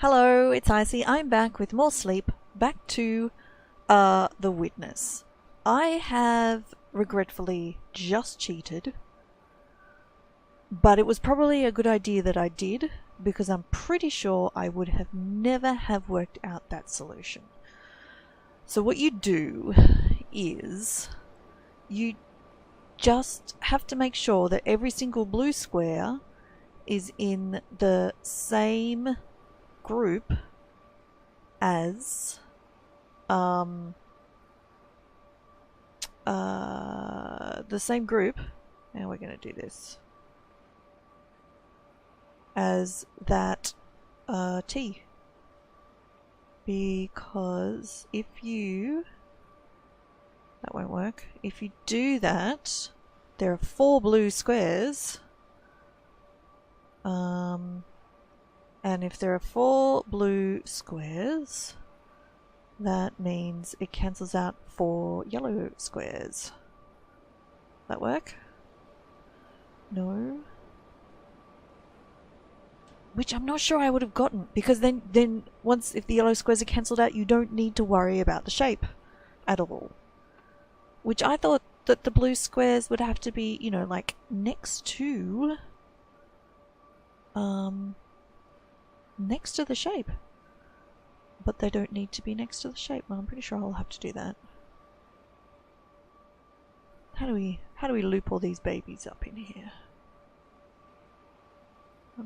Hello, it's Icy. I'm back with more sleep. Back to The Witness. I have regretfully just cheated, but it was probably a good idea that I did because I'm pretty sure I would have never have worked out that solution. So what you do is you just have to make sure that every single blue square is in the same group as the same group, and we're going to do this as that T, because if you, that won't work, if you do that, there are 4 blue squares, and if there are 4 blue squares, that means it cancels out 4 yellow squares. That work? No. Which I'm not sure I would have gotten, because then once, if the yellow squares are cancelled out, you don't need to worry about the shape at all. Which I thought that the blue squares would have to be, you know, like next to the shape. But they don't need to be next to the shape. Well, I'm pretty sure I'll have to do that. How do we loop all these babies up in here? Oh,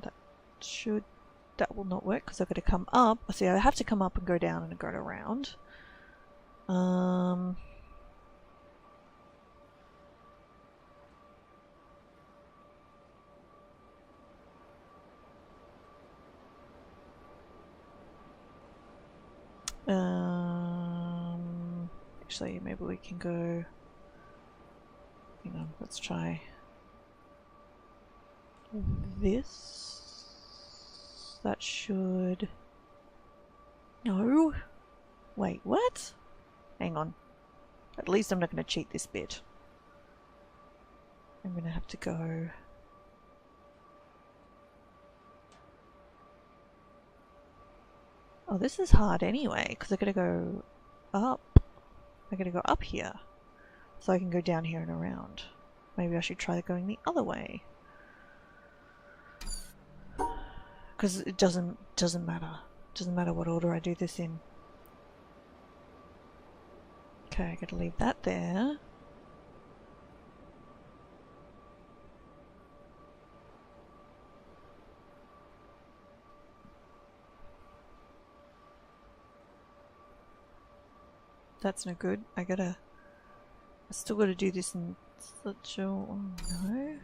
that will not work because I've got to come up. See, I have to come up and go down and go around. Actually, maybe we can go. Hang on, let's try this. That should. No. Wait, what? Hang on. At least I'm not going to cheat this bit. I'm going to have to go. Oh, this is hard anyway, because I gotta go up. I gotta go up here, so I can go down here and around. Maybe I should try going the other way, because it doesn't matter. Doesn't matter what order I do this in. Okay, I gotta leave that there. That's no good. I still gotta do this in such a... Oh no.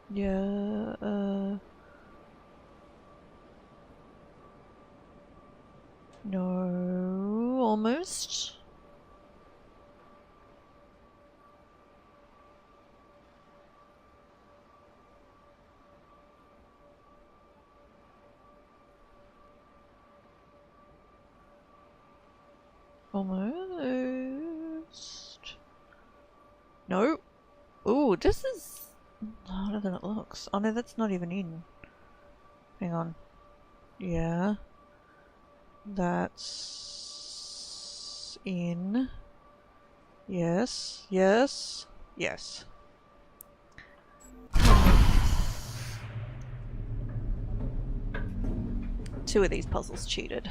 Yeah, no, almost. Almost. No. Ooh, this is harder than it looks. Oh no, that's not even in. Hang on. Yeah. That's in. Yes, yes, yes. Two of these puzzles cheated.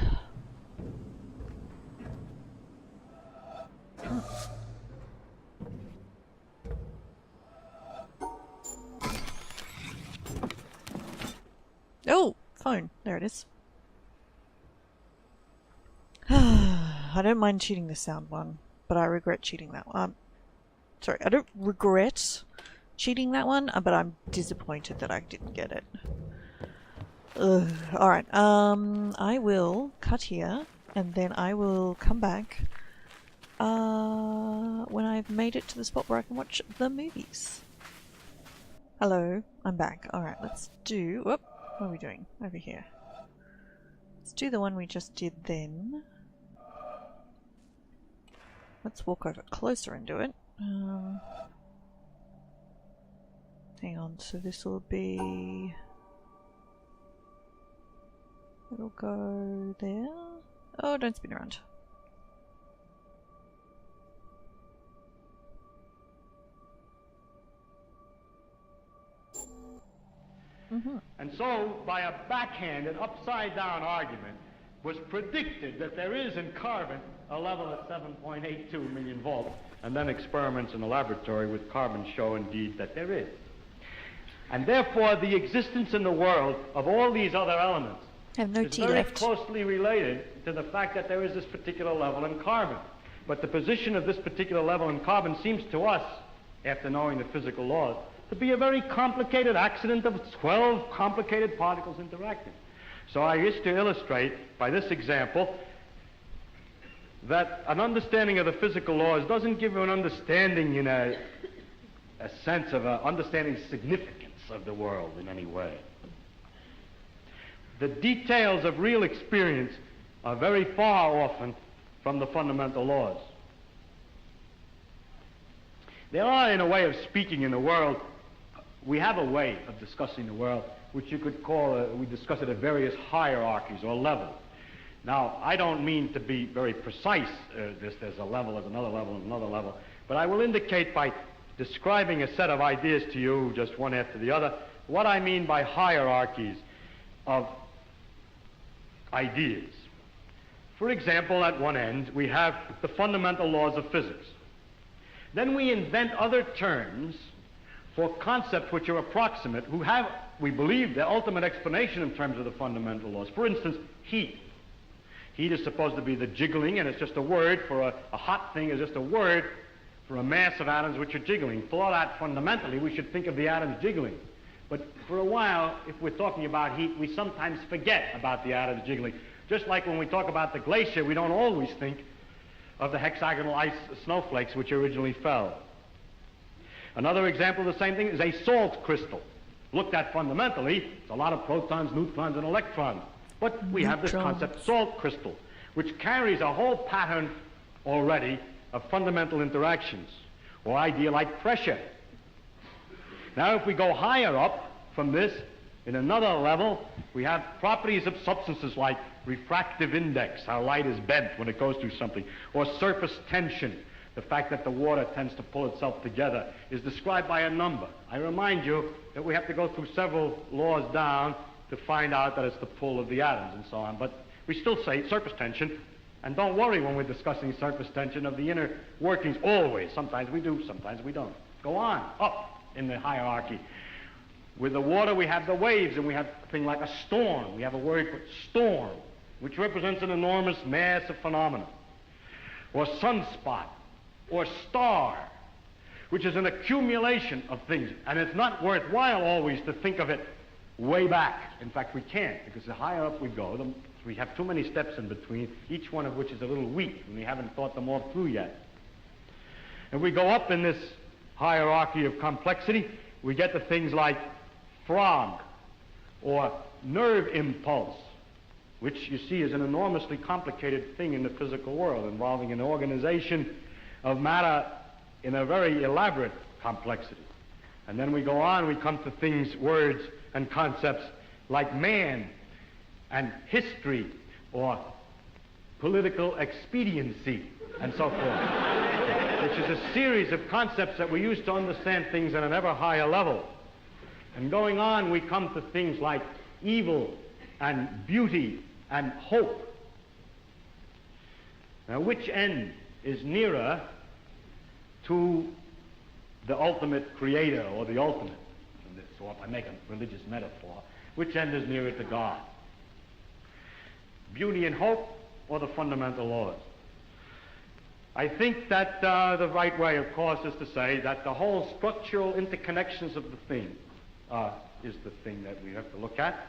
Oh, phone. There it is. I don't mind cheating the sound one, but I regret cheating that one. Sorry, I don't regret cheating that one, but I'm disappointed that I didn't get it. Alright, I will cut here, and then I will come back when I've made it to the spot where I can watch the movies. Hello, I'm back. Alright, let's do... Whoop, what are we doing? Over here. Let's do the one we just did then. Let's walk over closer and do it. Hang on, so this will be... It'll go there. Oh, don't spin around. And so, by a backhanded, upside-down argument, was predicted that there is in carbon a level at 7.82 million volts, and then experiments in the laboratory with carbon show indeed that there is. And therefore, the existence in the world of all these other elements is very closely related to the fact that there is this particular level in carbon. But the position of this particular level in carbon seems to us, after knowing the physical laws, to be a very complicated accident of 12 complicated particles interacting. So I wish to illustrate by this example that an understanding of the physical laws doesn't give you an understanding in a sense of understanding significance of the world in any way. The details of real experience are very far often from the fundamental laws. There are, in a way of speaking in the world, we have a way of discussing the world which you could call, we discuss it at various hierarchies or levels. Now, I don't mean to be very precise, there's a level, there's another level, and another level, but I will indicate by describing a set of ideas to you, just one after the other, what I mean by hierarchies of ideas. For example, at one end, we have the fundamental laws of physics. Then we invent other terms for concepts which are approximate, who have, we believe, the ultimate explanation in terms of the fundamental laws. For instance, heat. Heat is supposed to be the jiggling, and it's just a word for a hot thing is just a word for a mass of atoms which are jiggling. For that, fundamentally, we should think of the atoms jiggling. But for a while, if we're talking about heat, we sometimes forget about the atoms jiggling. Just like when we talk about the glacier, we don't always think of the hexagonal ice snowflakes which originally fell. Another example of the same thing is a salt crystal. Looked at fundamentally, it's a lot of protons, neutrons, and electrons. But we have this concept, salt crystal, which carries a whole pattern already of fundamental interactions, or idea like pressure. Now, if we go higher up from this, in another level, we have properties of substances like refractive index, how light is bent when it goes through something, or surface tension, the fact that the water tends to pull itself together, is described by a number. I remind you that we have to go through several laws down to find out that it's the pull of the atoms and so on. But we still say surface tension, and don't worry when we're discussing surface tension of the inner workings, always. Sometimes we do, sometimes we don't. Go on, up in the hierarchy. With the water, we have the waves, and we have a thing like a storm. We have a word for storm, which represents an enormous mass of phenomena. Or sunspot, or star, which is an accumulation of things. And it's not worthwhile always to think of it way back. In fact, we can't, because the higher up we go, we have too many steps in between, each one of which is a little weak, and we haven't thought them all through yet. And we go up in this hierarchy of complexity, we get to things like frog, or nerve impulse, which you see is an enormously complicated thing in the physical world, involving an organization of matter in a very elaborate complexity. And then we go on, we come to things, words, and concepts like man, and history, or political expediency, and so forth, which is a series of concepts that we use to understand things at an ever higher level. And going on, we come to things like evil, and beauty, and hope. Now, which end is nearer to the ultimate creator, or the ultimate? So if I make a religious metaphor, which end is nearer to God? Beauty and hope, or the fundamental laws? I think that the right way, of course, is to say that the whole structural interconnections of the thing is the thing that we have to look at,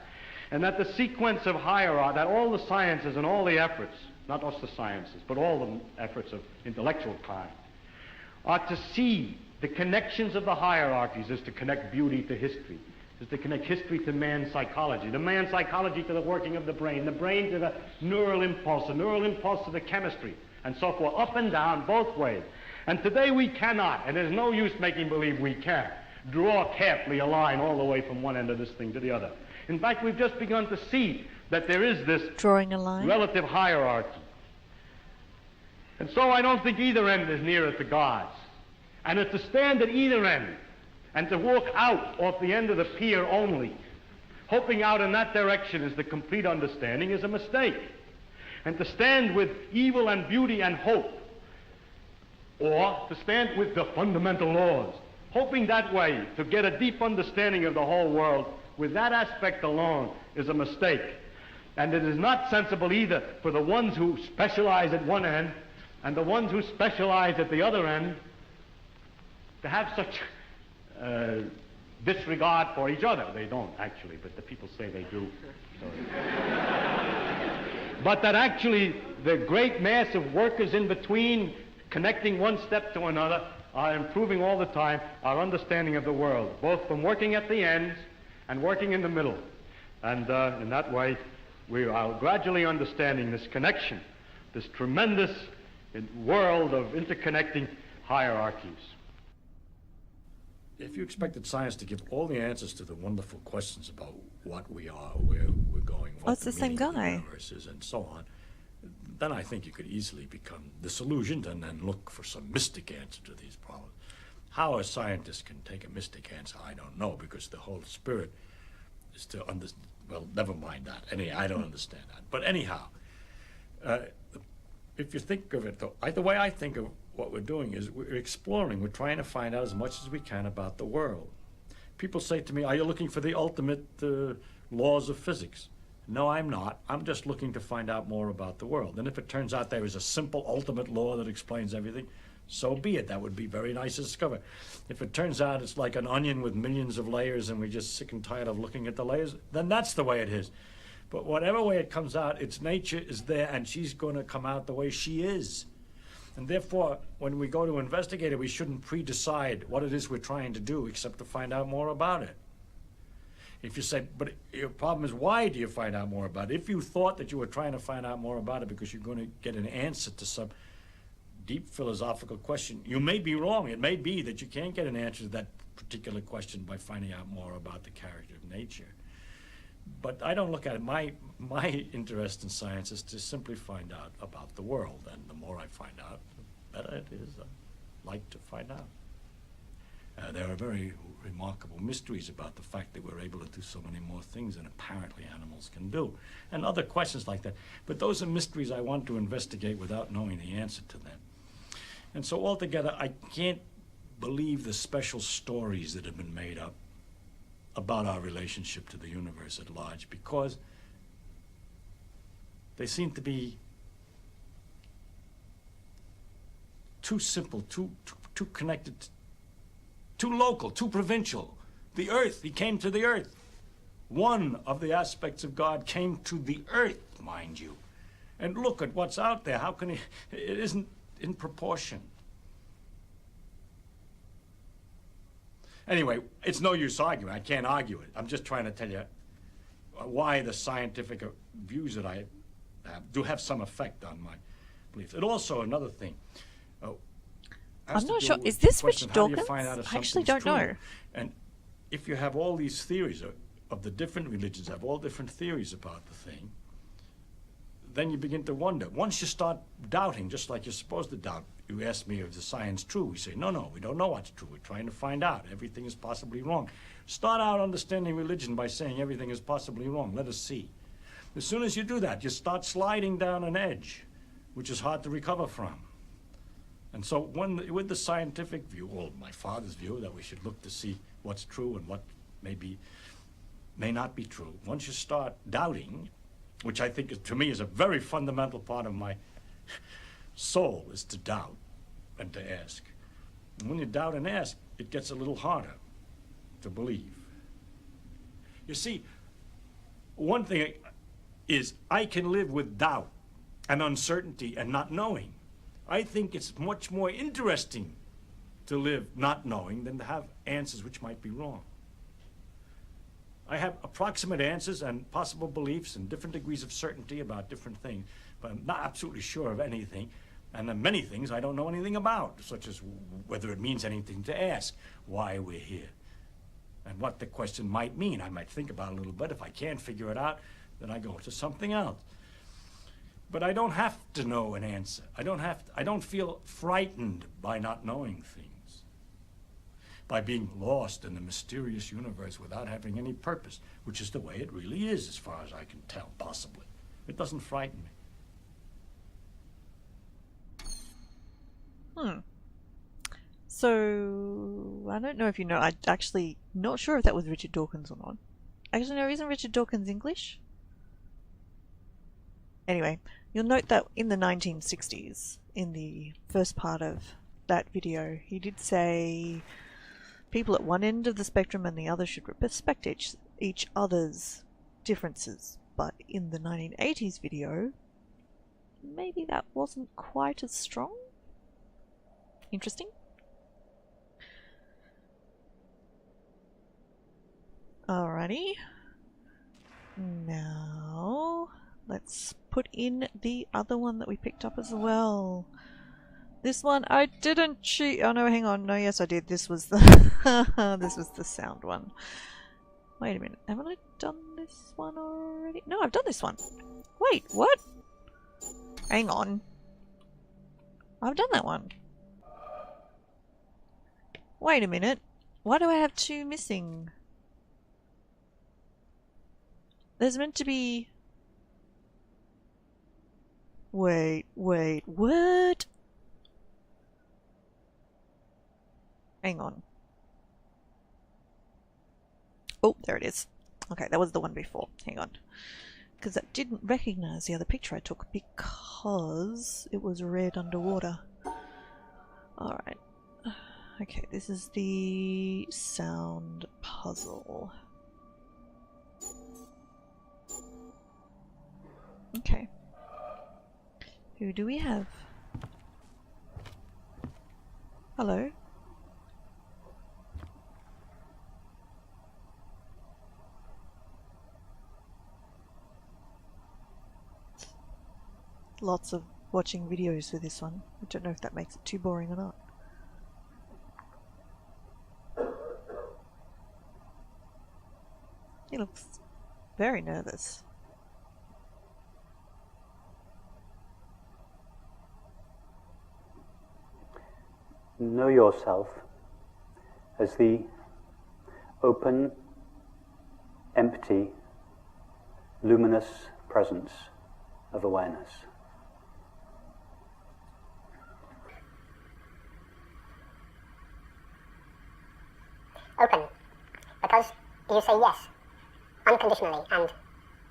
and that the sequence of hierarchy, that all the sciences and all the efforts not just the sciences, but all the efforts of intellectual kind, are to see the connections of the hierarchies is to connect beauty to history, is to connect history to man's psychology, the man's psychology to the working of the brain to the neural impulse to the chemistry, and so forth, up and down, both ways. And today we cannot, and there's no use making believe we can, draw carefully a line all the way from one end of this thing to the other. In fact, we've just begun to see that there is this Drawing a line? relative hierarchy. And so I don't think either end is nearer to God's. And to stand at either end and to walk out off the end of the pier only, hoping out in that direction is the complete understanding, is a mistake. And to stand with evil and beauty and hope, or to stand with the fundamental laws, hoping that way to get a deep understanding of the whole world with that aspect alone, is a mistake. And it is not sensible either for the ones who specialize at one end and the ones who specialize at the other end to have such disregard for each other. They don't, actually, but the people say they do. But that actually the great mass of workers in between, connecting one step to another, are improving all the time our understanding of the world, both from working at the ends and working in the middle. And in that way, we are gradually understanding this connection, this tremendous world of interconnecting hierarchies. If you expected science to give all the answers to the wonderful questions about what we are, where we're going, what it's the same meaning of the guy. universe is, and so on, then I think you could easily become disillusioned and then look for some mystic answer to these problems. How a scientist can take a mystic answer, I don't know, because the whole spirit is to understand. Well, never mind that. I don't understand that. But anyhow, if you think of it, though, the way I think of what we're doing is we're exploring. We're trying to find out as much as we can about the world. People say to me, are you looking for the ultimate laws of physics? No, I'm not. I'm just looking to find out more about the world. And if it turns out there is a simple ultimate law that explains everything, so be it. That would be very nice to discover. If it turns out it's like an onion with millions of layers and we're just sick and tired of looking at the layers, then that's the way it is. But whatever way it comes out, its nature is there, and she's going to come out the way she is. And therefore, when we go to investigate it, we shouldn't pre-decide what it is we're trying to do, except to find out more about it. If you say, but your problem is, why do you find out more about it? If you thought that you were trying to find out more about it because you're going to get an answer to some deep philosophical question, you may be wrong. It may be that you can't get an answer to that particular question by finding out more about the character of nature. But I don't look at it. My interest in science is to simply find out about the world, and the more I find out, the better it is. I like to find out. There are very remarkable mysteries about the fact that we're able to do so many more things than apparently animals can do, and other questions like that. But those are mysteries I want to investigate without knowing the answer to them. And so altogether, I can't believe the special stories that have been made up about our relationship to the universe at large, because they seem to be too simple, too connected, too local, too provincial. The earth, he came to the earth. One of the aspects of God came to the earth, mind you. And look at what's out there. How can he? It isn't in proportion. Anyway, it's no use arguing. I can't argue it. I'm just trying to tell you why the scientific views that I have do have some effect on my beliefs. And also another thing. I'm not sure. Is this Richard Dawkins? I actually don't know. And if you have all these theories of the different religions, have all different theories about the thing, then you begin to wonder. Once you start doubting, just like you're supposed to doubt, you ask me, is the science true? We say, no, we don't know what's true. We're trying to find out. Everything is possibly wrong. Start out understanding religion by saying everything is possibly wrong. Let us see. As soon as you do that, you start sliding down an edge, which is hard to recover from. And so with the scientific view, or my father's view, that we should look to see what's true and what may not be true, once you start doubting, which I think to me is a very fundamental part of my soul, is to doubt and to ask. And when you doubt and ask, it gets a little harder to believe. You see, one thing is I can live with doubt and uncertainty and not knowing. I think it's much more interesting to live not knowing than to have answers which might be wrong. I have approximate answers and possible beliefs and different degrees of certainty about different things, but I'm not absolutely sure of anything. And then many things I don't know anything about, such as whether it means anything to ask, why we're here, and what the question might mean. I might think about it a little bit. If I can't figure it out, then I go to something else. But I don't have to know an answer. I don't feel frightened by not knowing things, by being lost in the mysterious universe without having any purpose, which is the way it really is, as far as I can tell, possibly. It doesn't frighten me. So, I don't know if you know, I'm actually not sure if that was Richard Dawkins or not. Actually, no, isn't Richard Dawkins English? Anyway, you'll note that in the 1960s, in the first part of that video, he did say people at one end of the spectrum and the other should respect each other's differences. But in the 1980s video, maybe that wasn't quite as strong. Interesting. Alrighty. Now, let's put in the other one that we picked up as well. This one, I didn't cheat. Oh no, hang on. No, yes I did. This was the this was the sound one. Wait a minute. Haven't I done this one already? No, I've done this one. Wait, what? Hang on. I've done that one. Wait a minute. Why do I have two missing? There's meant to be... Wait, what? Hang on. Oh, there it is. Okay, that was the one before. Hang on. Because I didn't recognize the other picture I took because it was red underwater. Alright. Okay, this is the sound puzzle. Okay. Who do we have? Hello? Lots of watching videos for this one. I don't know if that makes it too boring or not. He looks very nervous. Know yourself as the open, empty, luminous presence of awareness. Open, because you say yes, unconditionally and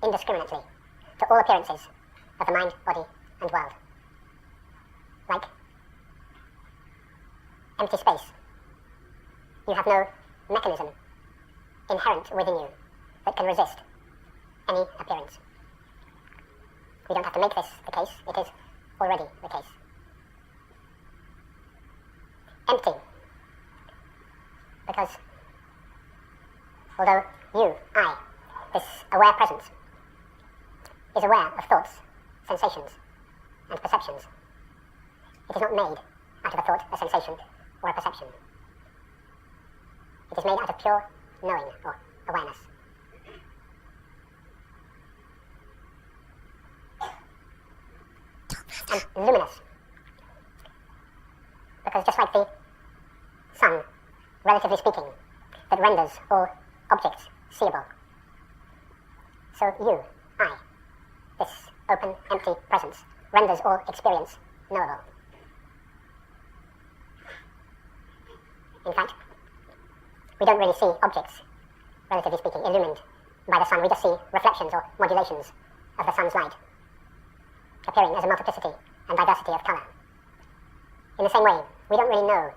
indiscriminately, to all appearances of the mind, body, and world. Like empty space. You have no mechanism inherent within you that can resist any appearance. We don't have to make this the case, it is already the case. Empty. Because although you, I, this aware presence, is aware of thoughts, sensations, and perceptions, it is not made out of a thought, a sensation, or a perception. It is made out of pure knowing or awareness. And luminous. Because just like the sun, relatively speaking, that renders all objects seeable, so you, I, this open, empty presence, renders all experience knowable. In fact, we don't really see objects, relatively speaking, illumined by the sun. We just see reflections or modulations of the sun's light, appearing as a multiplicity and diversity of colour. In the same way, we don't really know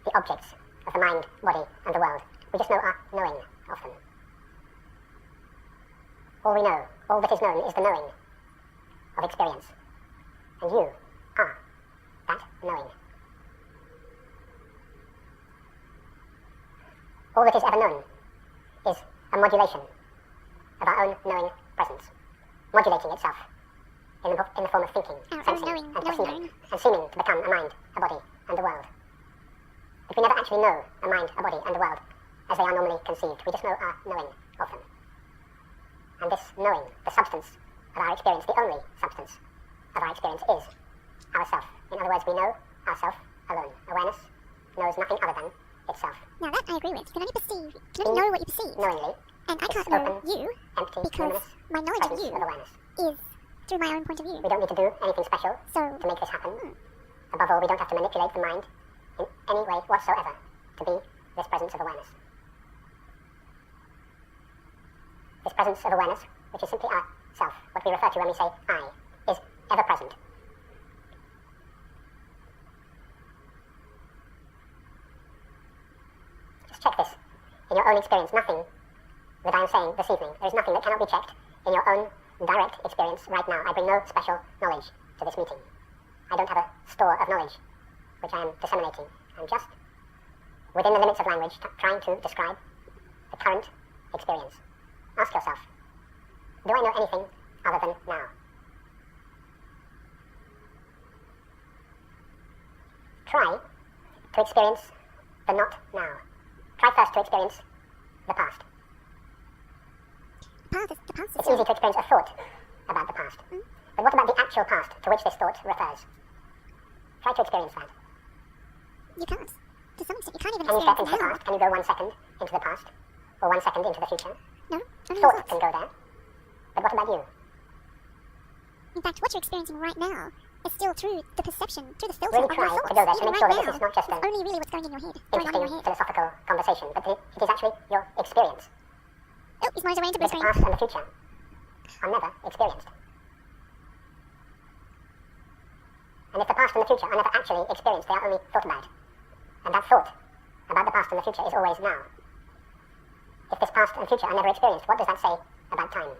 the objects of the mind, body, and the world. We just know our knowing of them. All we know, all that is known, is the knowing of experience. And you are that knowing. All that is ever known is a modulation of our own knowing presence, modulating itself in the form of thinking, sensing, and perceiving, and seeming to become a mind, a body, and a world. But we never actually know a mind, a body, and a world as they are normally conceived. We just know our knowing of them. And this knowing, the substance of our experience, the only substance of our experience, is ourself. In other words, we know ourself alone. Awareness knows nothing other than itself. Now that I agree with. You can only perceive, you can only know what you perceive. Knowingly, And I it's can't know open, you empty, because luminous my knowledge of presence you of awareness. is through my own point of view. We don't need to do anything special So, to make this happen. Above all, we don't have to manipulate the mind in any way whatsoever to be this presence of awareness. This presence of awareness, which is simply our self, what we refer to when we say I, is ever present. Just check this in your own experience. Nothing that I am saying this evening, there is nothing that cannot be checked in your own direct experience right now. I bring no special knowledge to this meeting. I don't have a store of knowledge which I am disseminating. I'm just, within the limits of language, trying to describe the current experience. Ask yourself, do I know anything other than now? Try to experience the not now. Try first to experience the past. the past is It's easy to experience a thought about the past. But what about the actual past to which this thought refers? Try to experience that. You can't. To some extent, you can't even Can you step experience into the now. past? Can you go 1 second into the past? Or 1 second into the future? No, only Thought thoughts. can go there. But what about you? In fact, what you're experiencing right now is still through the perception, through the filter Really of try your thoughts. to go there to Even make sure right that now, this is not just it's an only really what's going in your head, going on in interesting your head. philosophical conversation, but it is actually your experience. Oh, he's monitoring to blue The screen. past and the future are never experienced. And if the past and the future are never actually experienced, they are only thought about. And that thought about the past and the future is always now. If this past and future are never experienced, what does that say about time?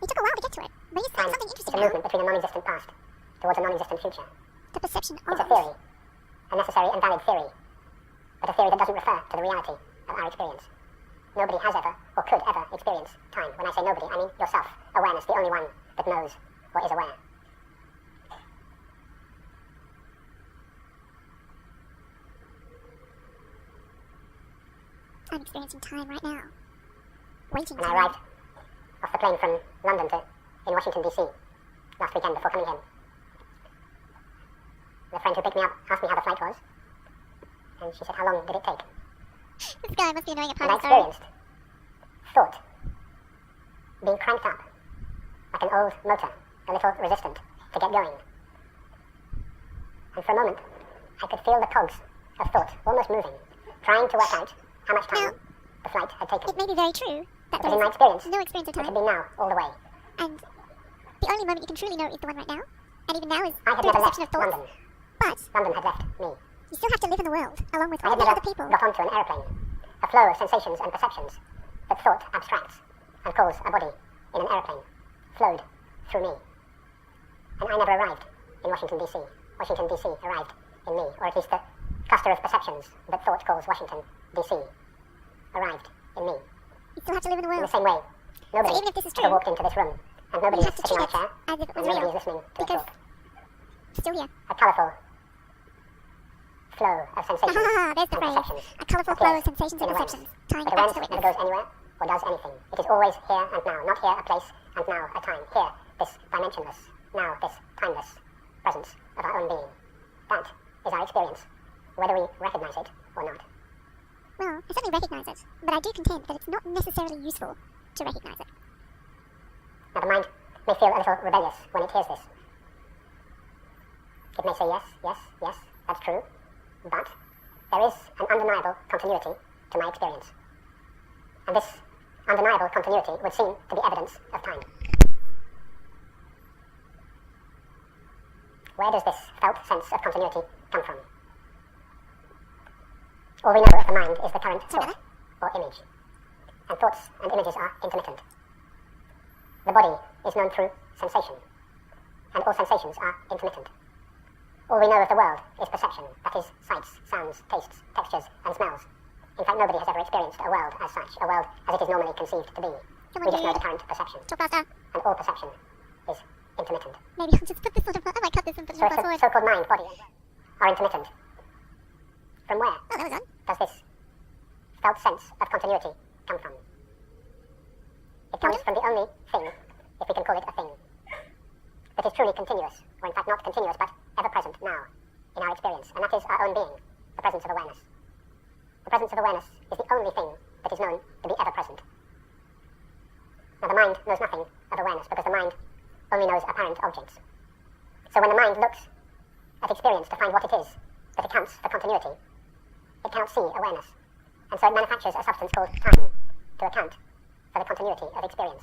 It took a while to get to it, but you said Time something is interesting a now. movement between a non-existent past towards a non-existent future. The perception It's a of. theory, a necessary and valid theory, but a theory that doesn't refer to the reality of our experience. Nobody has ever, or could ever, experience time. When I say nobody, I mean yourself. Awareness, the only one that knows or is aware. I'm experiencing time right now. Waiting When to I arrived off the plane from London to in Washington, D.C. last weekend before coming here, the friend who picked me up asked me how the flight was, and she said, how long did it take? This guy must be annoying a And part I of the story. experienced thought being cranked up like an old motor, a little resistant to get going. And for a moment, I could feel the cogs of thought almost moving, trying to work out how much time Now, the flight had taken. It may be very true that But there in my is experience, no experience of it had time, been now, all the way. and the only moment you can truly know is the one right now, and even now is I had through the never left perception of thoughts. London. But London had left me. you still have to live in the world, along with I all had the never other people. got onto an aeroplane, a flow of sensations and perceptions that thought abstracts and calls a body in an aeroplane, flowed through me. And I never arrived in Washington, D.C. Washington, D.C. arrived in me, or at least the cluster of perceptions that thought calls Washington, D.C. arrived in me. You still have to live in the In the world. same way, nobody even if this is ever true, walked into this room, and nobody you is have to sitting on treat a it chair, as if it and was nobody real, is listening to a because talk. it's still here. A colourful flow of sensations Ah, there's the and phrase. perceptions A colourful flow of appears sensations and in awareness. perceptions. Time But acts awareness the never witness. goes anywhere or does anything. It is always here and now, not here a place and now a time. Here, this dimensionless, now this timeless presence of our own being. That is our experience, whether we recognize it or not. Well, I certainly recognize it, but I do contend that it's not necessarily useful to recognize it. Now the mind may feel a little rebellious when it hears this. It may say yes, yes, yes, that's true, but there is an undeniable continuity to my experience. And this undeniable continuity would seem to be evidence of time. Where does this felt sense of continuity come from? All we know of the mind is the current thought or image. And thoughts and images are intermittent. The body is known through sensation. and all sensations are intermittent. All we know of the world is perception, that is, sights, sounds, tastes, textures, and smells. In fact, nobody has ever experienced a world as such, a world as it is normally conceived to be. We just know the current perception. Talk faster. And all perception is intermittent. Maybe I'll just put this sort of. I might cut this and put it So on if fast the forward. so-called mind, body, and breath are intermittent, from where Oh, that was on. does this felt sense of continuity come from? It comes from the only thing, if we can call it a thing, that is truly continuous, or in fact not continuous, but ever-present now, in our experience, and that is our own being, the presence of awareness. The presence of awareness is the only thing that is known to be ever-present. Now, the mind knows nothing of awareness, because the mind only knows apparent objects. So when the mind looks at experience to find what it is that accounts for continuity, it cannot see awareness. And so it manufactures a substance called time to account for the continuity of experience.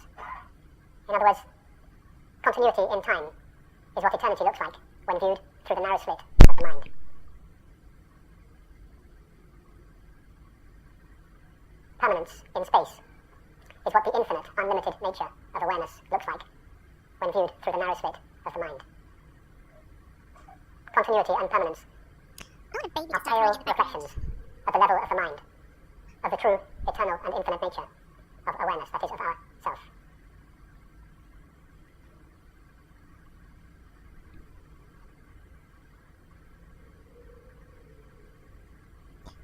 In other words, continuity in time is what eternity looks like when viewed through the narrow slit of the mind. Permanence in space is what the infinite, unlimited nature of awareness looks like when viewed through the narrow slit of the mind. Continuity and permanence I want a baby to are start pale crying in the background. reflections at the level of the mind, of the true, eternal, and infinite nature of awareness, that is, of our self.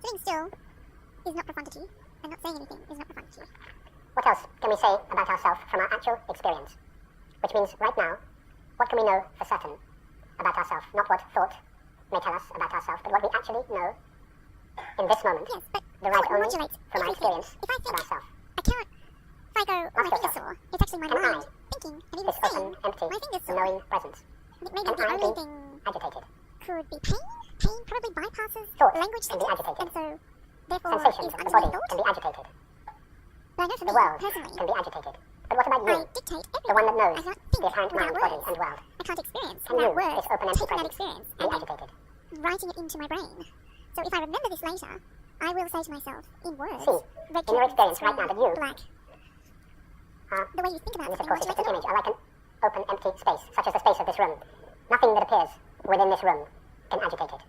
Sitting still is not profundity, and not saying anything is not profundity. What else can we say about ourselves from our actual experience? Which means, right now, what can we know for certain about ourselves? Not what thought may tell us about ourselves, but what we actually know in this moment, Yes, but derived thought only modulates from our everything. experience If I of think ourselves. I cannot. If I go, oh, my Ask finger's yourself, sore, it's actually my can mind I, thinking and even This saying, open, empty, my finger's sore. knowing presence. Maybe Can the I only be thing agitated? could be pain. Pain probably bypasses Thoughts language can be sentence, agitated. and so therefore Sensations is of the body ultimately can thought. be agitated. But I know for The me, world personally, can be agitated. But what about I you? dictate The one that everything. knows I can't think the apparent without mind, body, words. and world. I can't experience Can without you, words, this open, empty taking that presence, experience be and then agitated? writing it into my brain. So if I remember this later, I will say to myself in words, See, red in your experience right now that you black. are, The way you think about and this of something course is just modulates an it image, are like an open, empty space, such as the space of this room. Nothing that appears within this room can agitate it.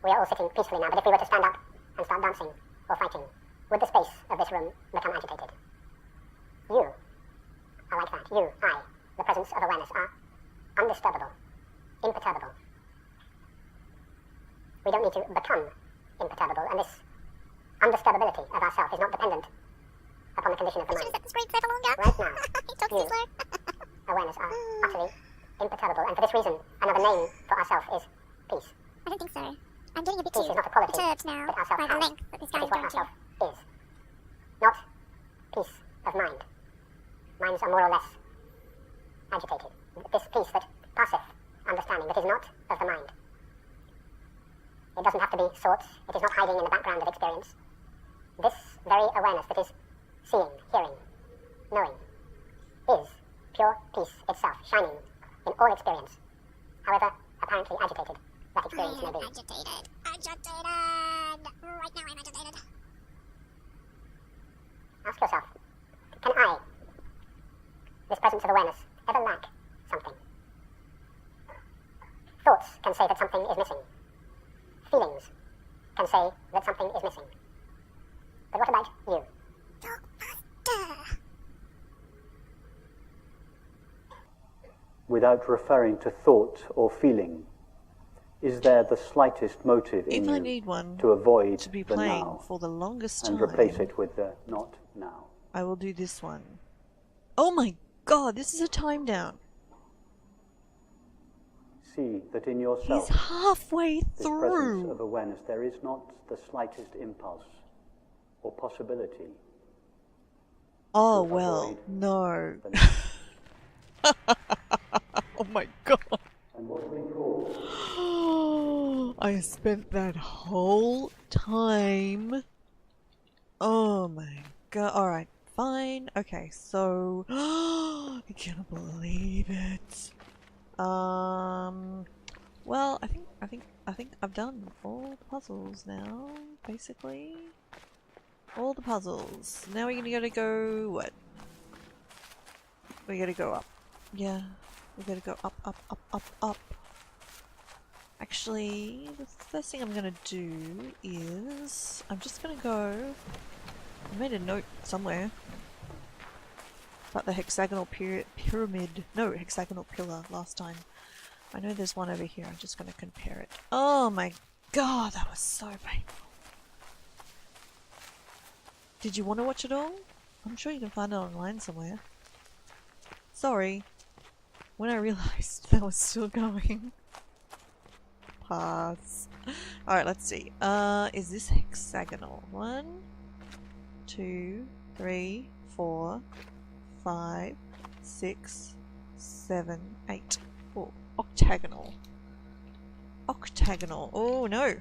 We are all sitting peacefully now, but if we were to stand up and start dancing or fighting, would the space of this room become agitated? You are like that. You, I, the presence of awareness, are undisturbable, imperturbable. We don't need to become imperturbable, and this undisturbability of ourself is not dependent upon the condition of the I should mind. have set the screen clever longer. Right now, It talks too you, slow. awareness, are utterly imperturbable, and for this reason, another name for ourself is peace. I don't think so. I'm getting a bit Peace too is not a quality perturbed now that ourself by the has. length that this It guy is is what going to. ourself is. Not peace of mind. Minds are more or less agitated. This peace that passeth understanding, that is not of the mind. It doesn't have to be sought. It is not hiding in the background of experience. This very awareness that is seeing, hearing, knowing, is pure peace itself, shining in all experience, however apparently agitated that experience may be. Agitated. Agitated. Right now I'm agitated. Ask yourself, can I, this presence of awareness, ever lack something? Thoughts can say that something is missing. Feelings can say that something is missing. But what about you? Talk faster. Without referring to thought or feeling, is there the slightest motive in If I you need one to avoid to be the playing now for the longest and time, replace it with the not now? I will do this one. Oh my god, this is a time down. See that in He's yourself, halfway this presence of through. awareness, there is not the slightest impulse or possibility. Oh to well, avoid no. the now. Oh my god. And what we call I spent that whole time. Oh my god. Alright, fine. Okay, so I can't believe it. Well, I think I've done all the puzzles now, basically. All the puzzles. Now we're gonna go what? We gotta go up. Yeah. We gotta go up, up, up, up, up. Actually, the first thing I'm gonna do is I'm just gonna go. I made a note somewhere about the hexagonal pyramid. No, hexagonal pillar last time. I know there's one over here. I'm just gonna compare it. Oh my god, that was so painful. Did you want to watch it all? I'm sure you can find it online somewhere. Sorry. When I realised that was still going. Pass. Alright, let's see. Is this hexagonal? 1, 2, 3, 4, 5, 6, 7, 8. Oh, octagonal. Octagonal. Oh no!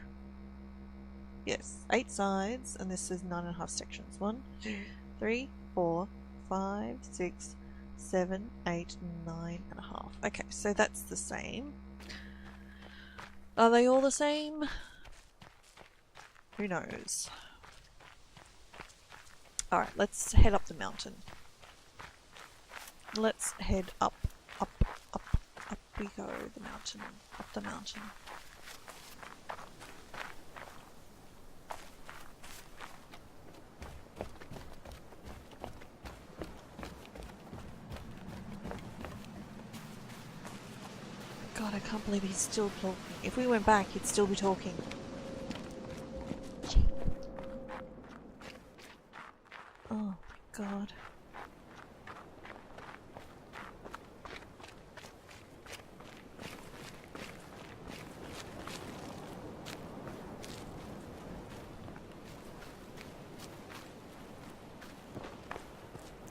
Yes, 8 sides, and this is 9.5 sections. 1, 2, 3, 4, 5, 6, 7, 8, 9.5. Okay, so that's the same. Are they all the same? Who knows? Alright, let's head up the mountain. Let's head up, up, up, up we go, the mountain, up the mountain. God, I can't believe he's still talking. If we went back, he'd still be talking. Gee. Oh my god.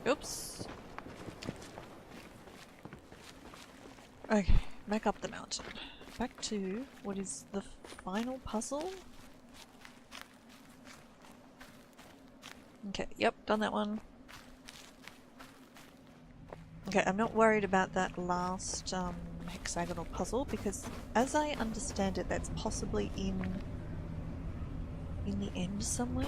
Oops. Okay. Back up the mountain. Back to what is the final puzzle? Okay, yep, done that one. Okay, I'm not worried about that last hexagonal puzzle because as I understand it, that's possibly in the end somewhere.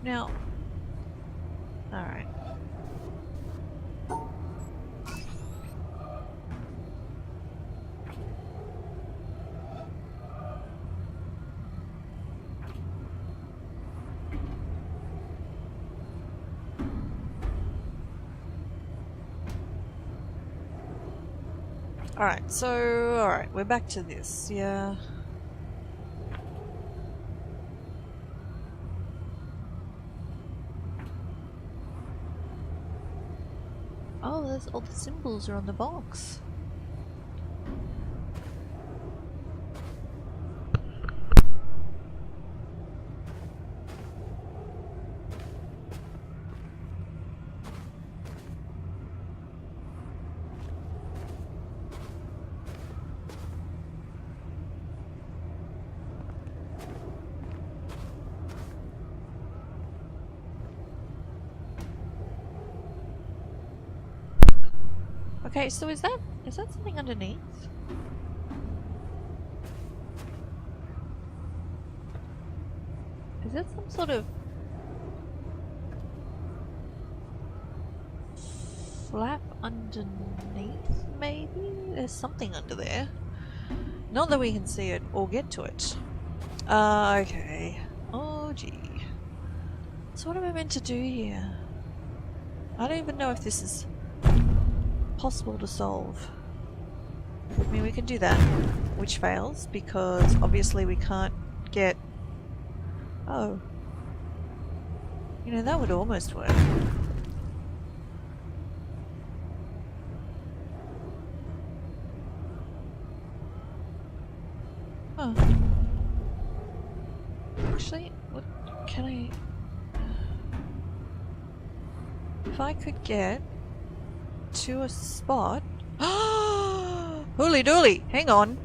Now, alright. Alright, so, alright, we're back to this, yeah. Oh, there's all the symbols are on the box. Okay, so is that something underneath? Is that some sort of flap underneath, maybe? There's something under there. Not that we can see it or get to it. Okay. Oh gee. So what am I meant to do here? I don't even know if this is possible to solve. I mean, we can do that, which fails because obviously we can't get... Oh. You know, that would almost work. Huh. Actually, what can I... If I could get to a spot... Hooly dooly! Hang on!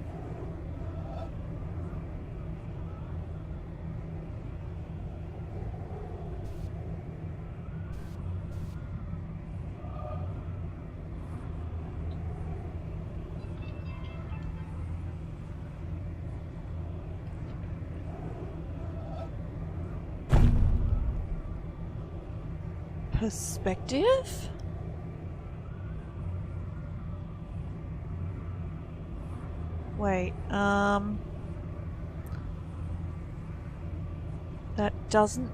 perspective? Wait, that doesn't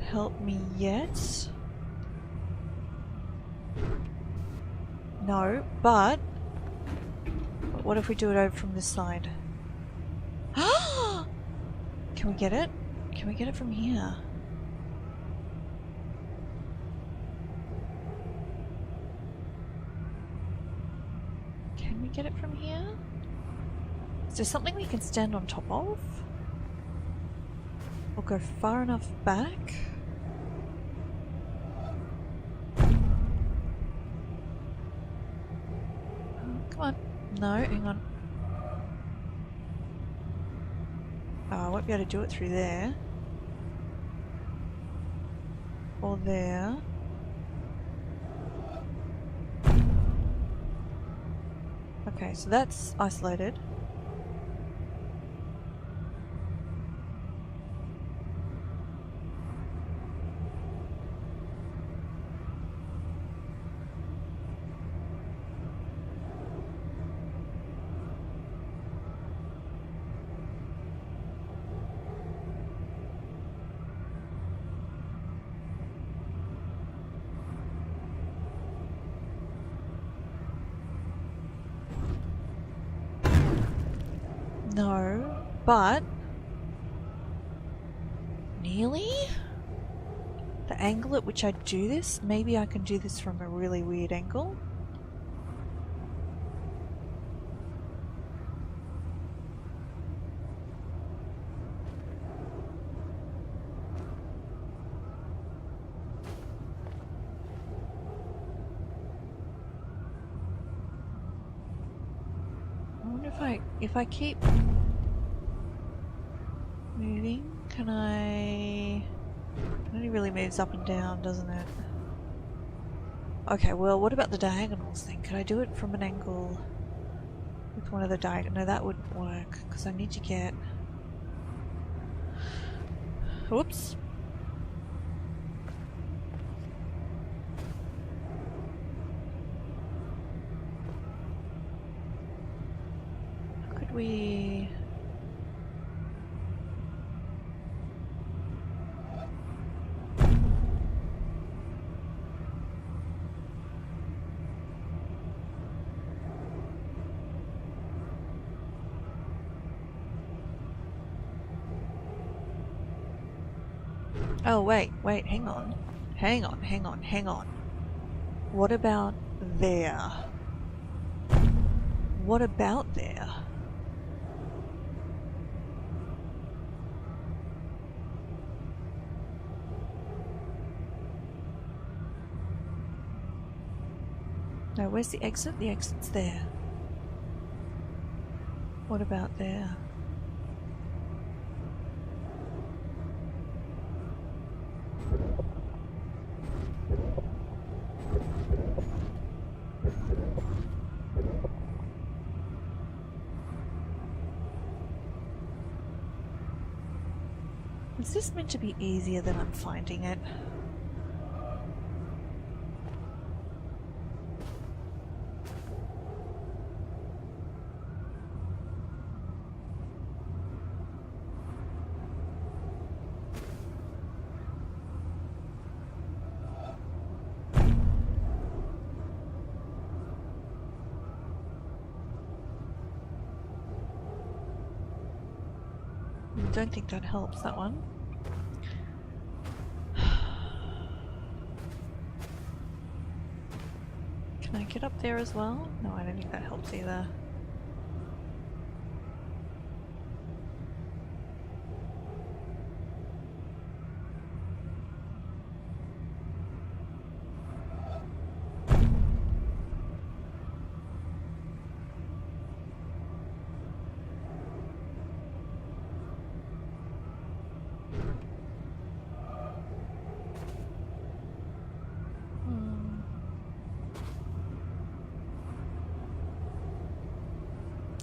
help me yet. No, but what if we do it over from this side? Can we get it? Can we get it from here? Can we get it from here? Is there something we can stand on top of? Or go far enough back? Come on. No, hang on. Oh, I won't be able to do it through there. Or there. Okay, so that's isolated. No, but nearly? The angle at which I do this, maybe I can do this from a really weird angle. I wonder if I keep moving, can I... It only really moves up and down, doesn't it? Okay, well, what about the diagonals then? Could I do it from an angle with one of the diagonals? No, that wouldn't work, because I need to get... Whoops. How could we... Oh, wait, hang on. Hang on. What about there? What about there? No, where's the exit? The exit's there. What about there? Is this meant to be easier than I'm finding it? I don't think that helps, that one. Can I get up there as well? No, I don't think that helps either.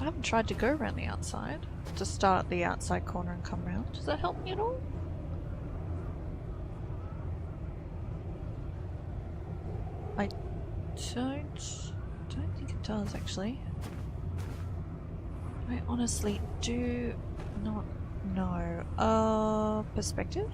I haven't tried to go around the outside. To start at the outside corner and come round. Does that help me at all? I don't think it does actually. I honestly do not know. Perspective?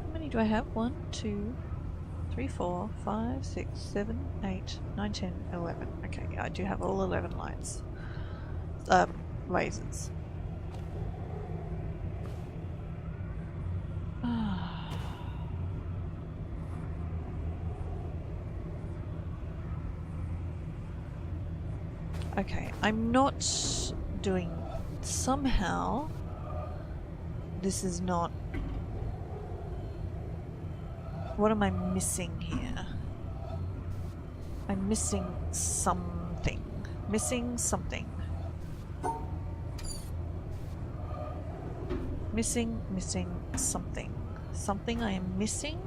How many do I have? 1, 2, 3, 4, 5, 6, 7, 8, 9, 10, 11. Okay, yeah, I do have all 11 lights. Lasers. Okay, I'm not doing... Somehow, this is not... What am I missing here? I'm missing something. Missing something. Missing something. Something I am missing?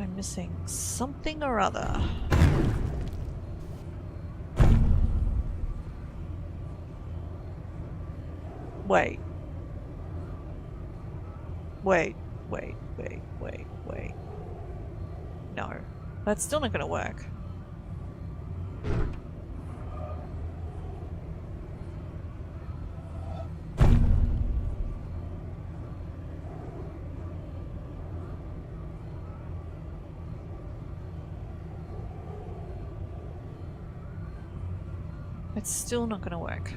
I'm missing something or other. Wait. No. That's still not gonna work. It's still not gonna work.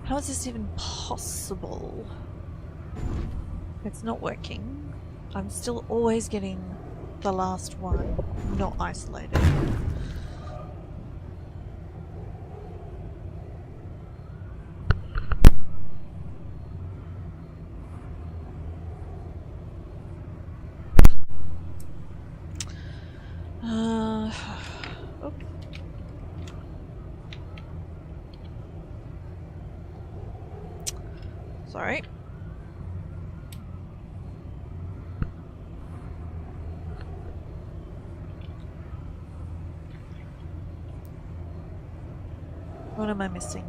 How is this even possible? It's not working. I'm still always getting the last one not isolated. Oh. Sorry. What am I missing?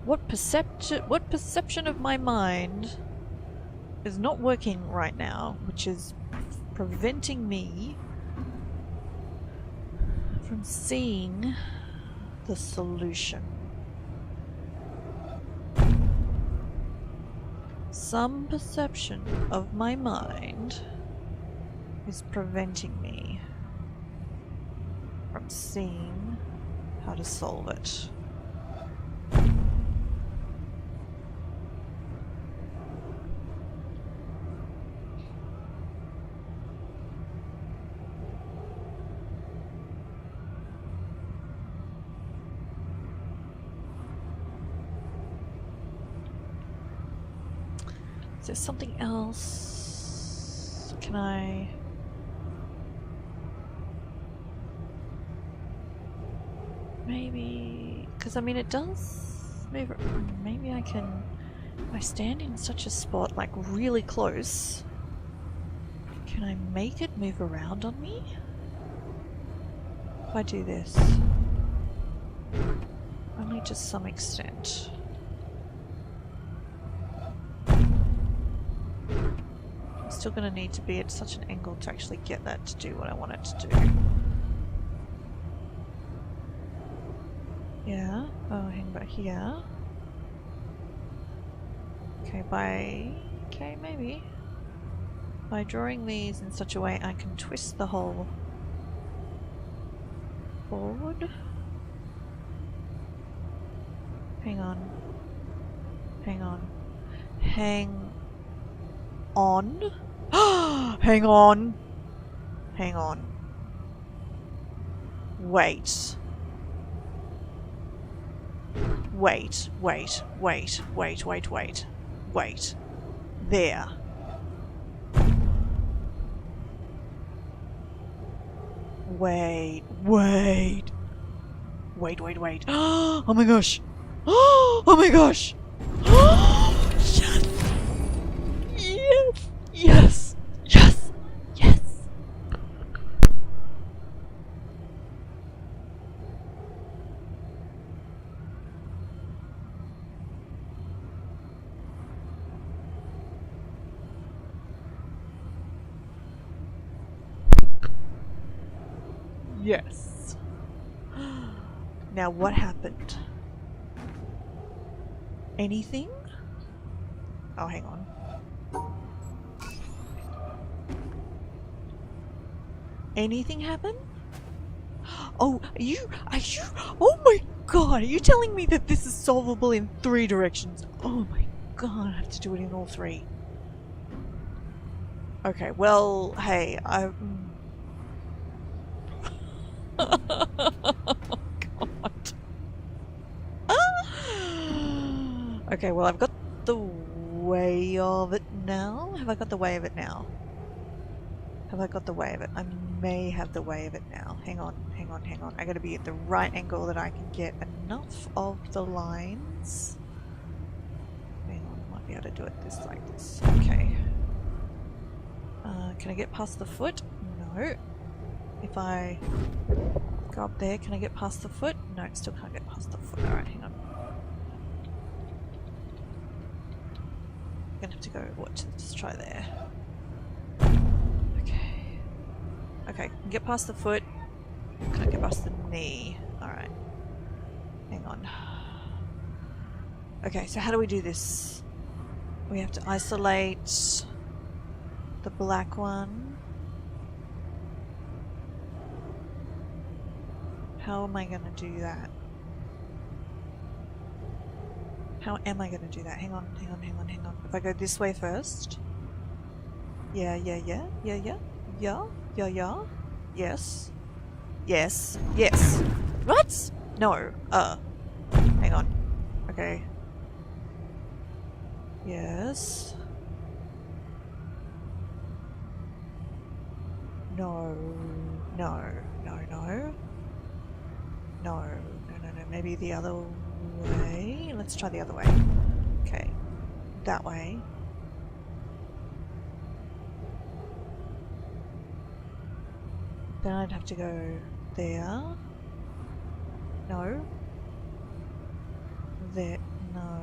What perception of my mind is not working right now, which is preventing me from seeing the solution? Some perception of my mind is preventing me from seeing how to solve it. Is there something else? Can I... Maybe... Because I mean it does move... Maybe I can... If I stand in such a spot, like really close, can I make it move around on me? If I do this. Only to some extent. I'm still going to need to be at such an angle to actually get that to do what I want it to do. Yeah. Oh, hang back here. Okay, okay, maybe. By drawing these in such a way I can twist the hole forward. Hang on. Hang on. Hang on. Hang on. Hang on. Wait. Wait. There. Wait. Oh my gosh. Oh my gosh. Yes. Yes. Yes. Yes. Yes. Yes. Now what happened? Anything? Oh, hang on. Anything happen? Oh, are you, oh my god, are you telling me that this is solvable in 3 directions? Oh my god, I have to do it in all 3. Okay, well, hey, God. Okay, well, I've got the way of it now. Have I got the way of it now? Have I got the way of it? I may have the way of it now. Hang on. I gotta be at the right angle that I can get enough of the lines. Hang on, I might be able to do it this like this. Okay. Can I get past the foot? No. If I go up there, can I get past the foot? No, still can't get past the foot. Alright, hang on. I'm gonna have to go, let's try there. Okay, can get past the foot. Can I get past the knee? Alright. Hang on. Okay, so how do we do this? We have to isolate the black one. How am I gonna do that? How am I gonna do that? Hang on. If I go this way first. Yeah. Yes. What? No. Hang on. Okay. Yes. No. Maybe the other way? Let's try the other way. Okay. That way. Then I'd have to go there. No. There. No.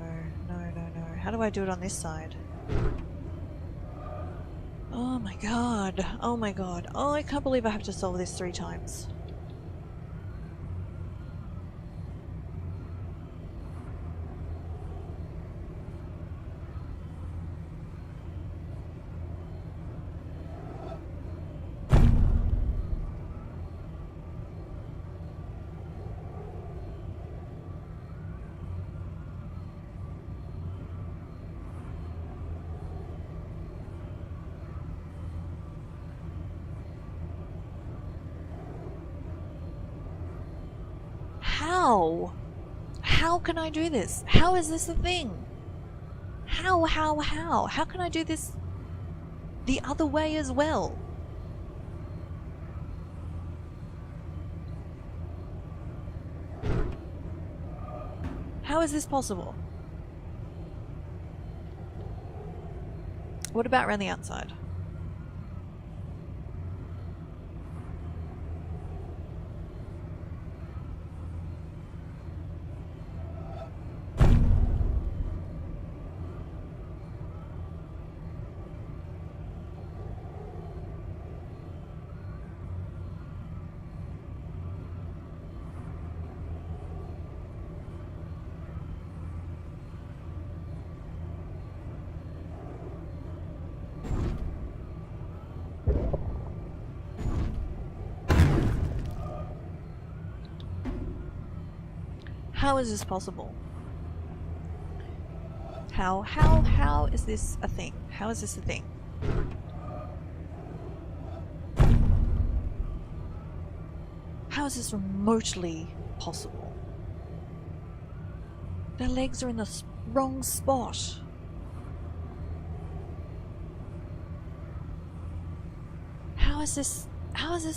How do I do it on this side? Oh my god. Oh I can't believe I have to solve this 3 times. How can I do this? How is this a thing? How can I do this the other way as well? How is this possible? What about around the outside? How is this possible? How is this a thing? How is this a thing? How is this remotely possible? Their legs are in the wrong spot. How is this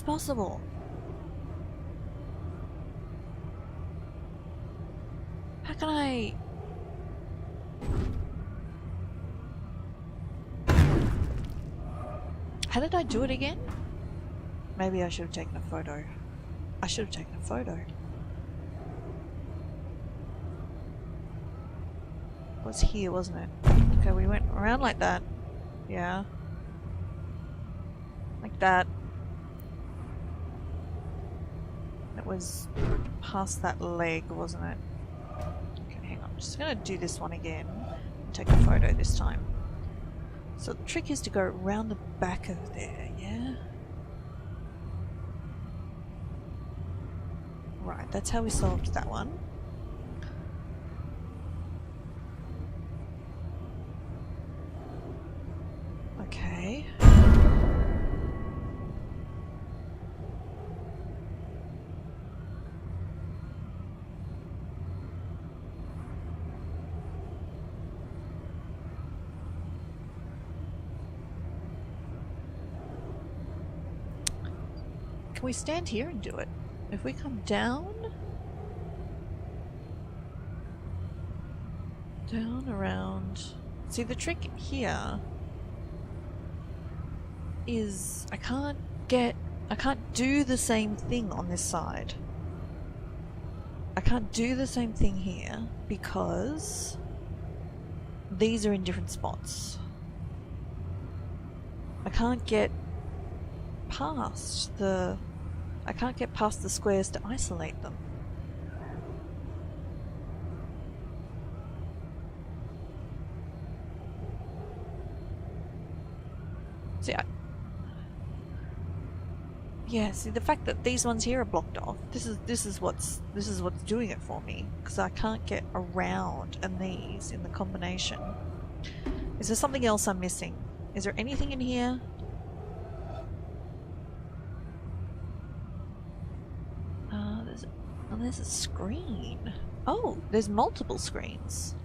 possible? can I... How did I do it again? Maybe I should have taken a photo. I should have taken a photo. It was here, wasn't it? Okay, we went around like that. Yeah. Like that. It was past that leg, wasn't it? Okay, hang on. I'm just gonna do this one again and take a photo this time. So the trick is to go around the back of there, yeah? Right, that's how we solved that one. Okay. Can we stand here and do it? If we come down... Down, around... See, the trick here is I can't do the same thing on this side. I can't do the same thing here because these are in different spots. I can't get past the squares to isolate them. See, yeah, see the fact that these ones here are blocked off. This is what's doing it for me because I can't get around and these in the combination. Is there something else I'm missing? Is there anything in here? There's a screen. Oh, there's multiple screens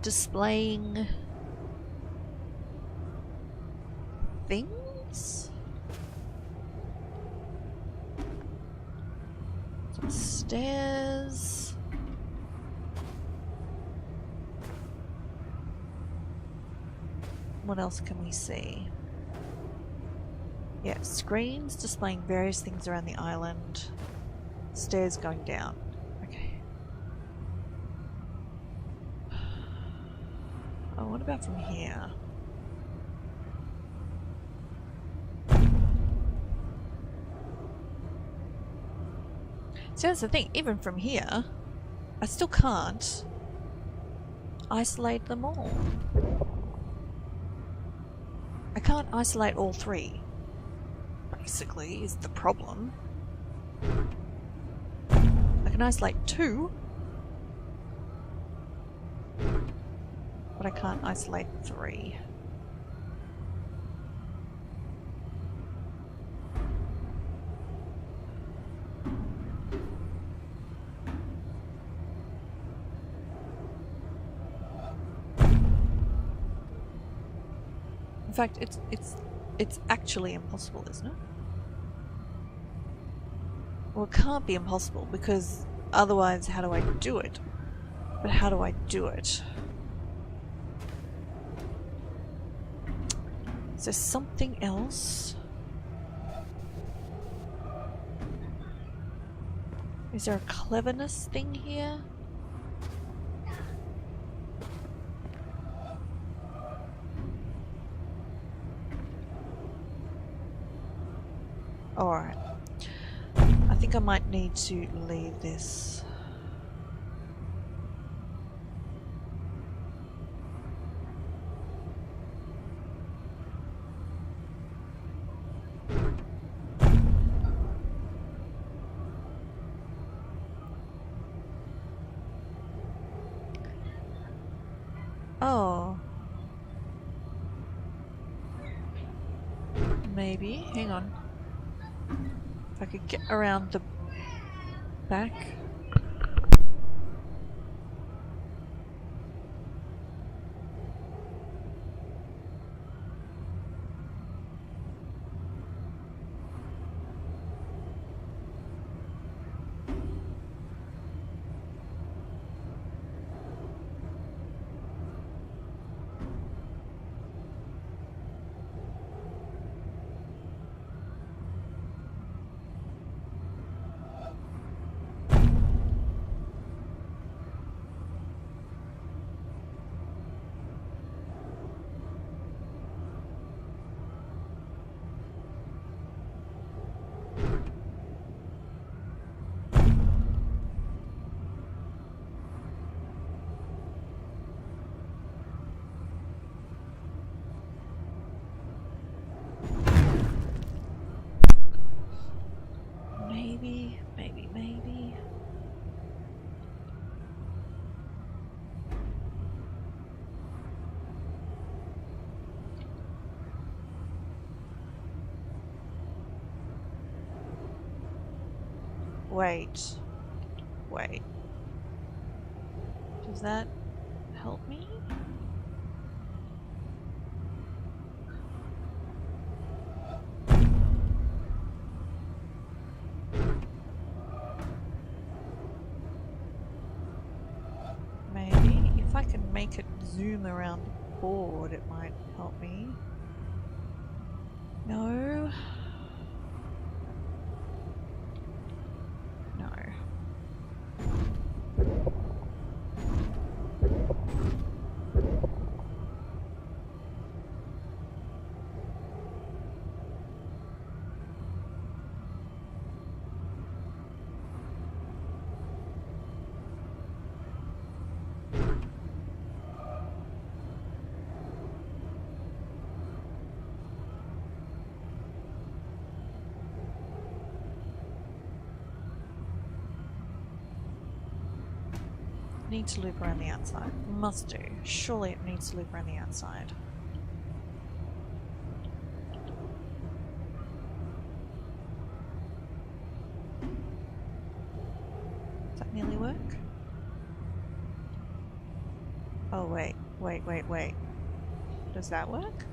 displaying things. Some stairs. What else can we see? Yeah, screens displaying various things around the island. Stairs going down. Okay. Oh, what about from here? See, that's the thing. Even from here, I still can't isolate them all. I can't isolate all three. Basically, is the problem. I can isolate two, but I can't isolate three. In fact, it's actually impossible, isn't it? Well, it can't be impossible because otherwise how do I do it? But how do I do it? Is there something else? Is there a cleverness thing here? Alright. I think I might need to leave this. Oh. Maybe. Hang on. If I could get around the back. Wait. Does that help me? Maybe if I can make it zoom around the board, it might help me. No. No. Needs to loop around the outside. Must do. Surely it needs to loop around the outside. Does that nearly work? Oh wait. Does that work?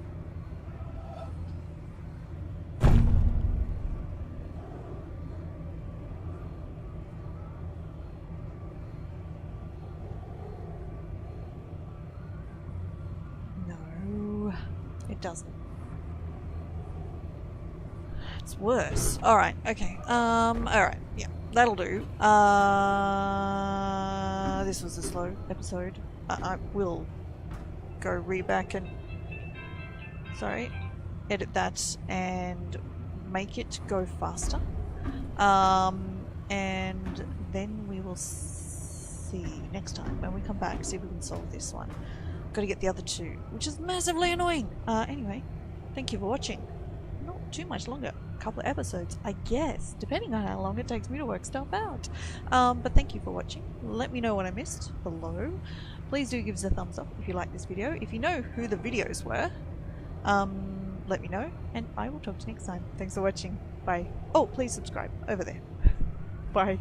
It doesn't. It's worse. Alright, okay. Alright, yeah, that'll do. This was a slow episode. I will go back and edit that and make it go faster. And then we will see next time when we come back, see if we can solve this one. Got to get the other two, which is massively annoying. Anyway, thank you for watching. Not too much longer, a couple of episodes, I guess, depending on how long it takes me to work stuff out. But thank you for watching. Let me know what I missed below. Please do give us a thumbs up if you like this video. If you know who the videos were, let me know, and I will talk to you next time. Thanks for watching. Bye. Oh, please subscribe over there. Bye.